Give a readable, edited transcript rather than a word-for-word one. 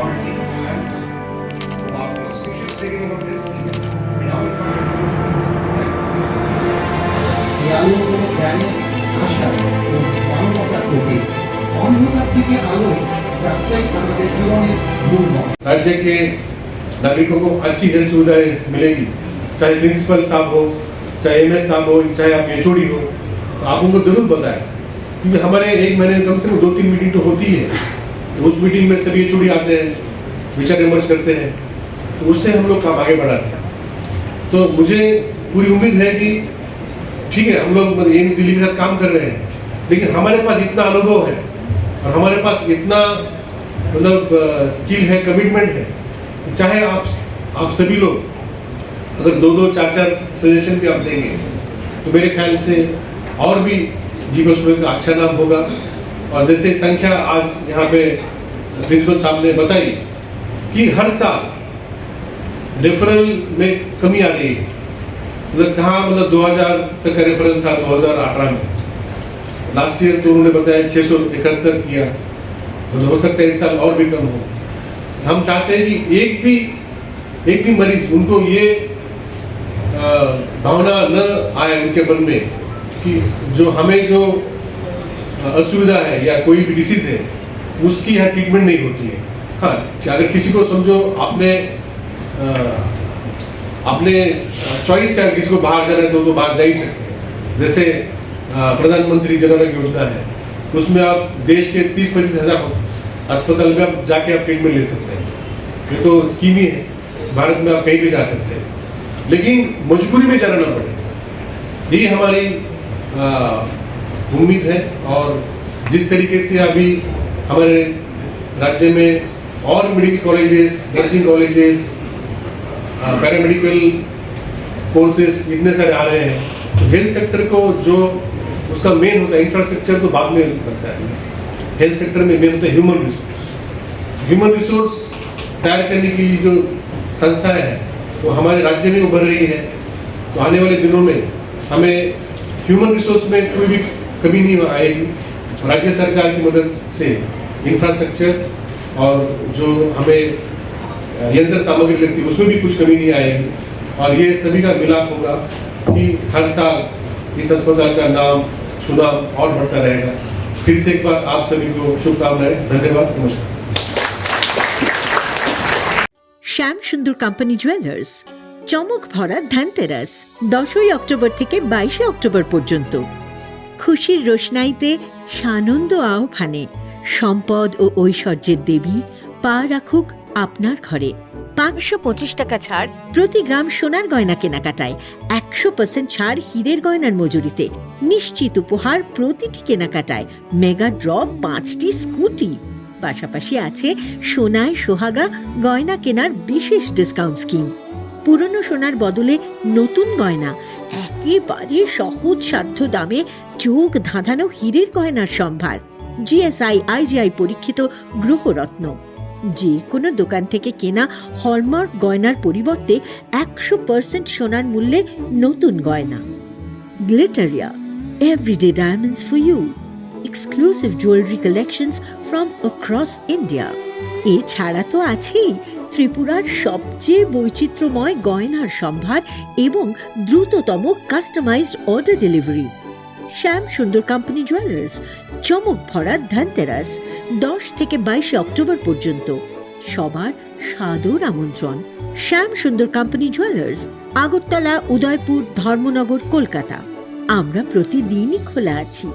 authority and about the social setting of this এই আলো কোনো জ্ঞানের আশা ও মানবতার প্রতীক। অন্ধকার থেকে আলোয় যাত্রাই আমাদের জীবনের মূল মন্ত্র। राज्य के नागरिकों को अच्छी हेल्थ सुविधाएं मिलेगी, चाहे प्रिंसिपल साहब हो, चाहे एमएस साहब हो, चाहे आप एचओडी हो, तो आप उनको जरूर बताएं, क्योंकि हमारे एक महीने में कम से कम 2-3 मीटिंग तो होती है। तो उस मीटिंग में सभी एचओडी आते हैं, विचार विमर्श करते हैं, तो उससे हम लोग काम आगे बढ़ाते हैं। तो मुझे पूरी उम्मीद है कि ठीक है, हम लोग एम्स दिल्ली के साथ काम कर रहे हैं, लेकिन हमारे पास इतना अनुभव है और हमारे पास इतना मतलब स्किल है, कमिटमेंट है, चाहे आप सभी लोग अगर 2-4 सजेशन भी आप देंगे तो मेरे ख्याल से और भी जीव हॉस्पिटल का अच्छा नाम होगा। और जैसे संख्या आज यहाँ पे प्रिंसिपल साहब ने बताई कि हर साल रेफरल में कमी आ रही है, मतलब कहाँ मतलब 2000 तक का रेफरल था 2018 में, लास्ट ईयर तो उन्होंने बताया 671 किया, मतलब हो सकता है इस साल और भी कम हो। हम चाहते हैं कि एक भी मरीज उनको ये भावना न आए उनके मन में कि जो हमें जो असुविधा है या कोई भी डिसीज है उसकी यहाँ ट्रीटमेंट नहीं होती है। हाँ, अगर किसी को समझो आपने चॉइस है, किसी को बाहर जाना है तो बाहर जा ही सकते हैं। जैसे प्रधानमंत्री जन आरोग्य योजना है, उसमें आप देश के 30-35 अस्पताल में आप जाके आप ट्रीटमेंट ले सकते हैं। ये तो स्कीम ही है, भारत में आप कहीं भी जा सकते हैं, लेकिन मजबूरी में जाना ना पड़े, यही हमारी उम्मीद है। और जिस तरीके से अभी हमारे राज्य में और medical colleges, nursing colleges, paramedical courses इतने सारे आ रहे हैं, तो हेल्थ सेक्टर को जो उसका मेन होता है इंफ्रास्ट्रक्चर तो बाद में करता है, हेल्थ सेक्टर में मेन होता है ह्यूमन रिसोर्स तैयार करने के लिए जो संस्थाएं हैं वो हमारे राज्य में उभर रही है। तो आने वाले दिनों में हमें ह्यूमन रिसोर्स में कोई भी कमी नहीं आएगी। राज्य सरकार की मदद से इंफ्रास्ट्रक्चर और जो हमें यंत्र सामग्री लगती है उसमें भी कुछ कमी नहीं आएगी। और ये सभी का मिलाप होगा कि हर साल इस अस्पताल का नाम सुनाम और बढ़ता रहेगा। फिर से एक बार आप सभी को शुभकामनाएं, धन्यवाद, नमस्कार। শ্যাম সুন্দর কোম্পানি জুয়েলার্স, চমক ভরা ধানতেরাস 10 অক্টোবর থেকে 22 অক্টোবর পর্যন্ত। খুশির রোশনাইতে সানন্দ আহ্বানে সম্পদ ও ঐশ্বর্যের দেবী পা রাখুক আপনার ঘরে। 525 টাকা ছাড় প্রতি গ্রাম সোনার গয়না কেনাকাটায়, 100% ছাড় হীরের গয়নার মজুরিতে, নিশ্চিত উপহার প্রতিটি কেনাকাটায়, মেগা ড্র 5টি স্কুটি। পাশাপাশি আছে সোনায় সোহাগা গয়না কেনার বিশেষ ডিসকাউন্ট স্কিম। পুরনো সোনার বদলে নতুন গয়না, একেবারে সহজ সাধ্য দামে চোখ ধাঁধানো হীরের গয়নার সম্ভার, জিএসআই আইজিআই পরীক্ষিত গ্রহরত্ন। যে কোনো দোকান থেকে কেনা হলমার্ক গয়নার পরিবর্তে 100% সোনার মূল্যে নতুন গয়না। Glitteria, everyday diamonds for you. Exclusive jewelry collections from across India. এছাড়া তো আছেই ত্রিপুরার সবচেয়ে বৈচিত্র্যময় গয়নার সম্ভার এবং দ্রুততম কাস্টমাইজড অর্ডার ডেলিভারি। শ্যাম সুন্দর কোম্পানি জুয়েলার্স, চমক ভরা ধানতেরাস 10 থেকে 22 অক্টোবর পর্যন্ত। সবার সাদর আমন্ত্রণ। শ্যাম সুন্দর কোম্পানি জুয়েলার্স, আগরতলা, উদয়পুর, ধর্মনগর, কলকাতা। আমরা প্রতিদিনই খোলা আছি।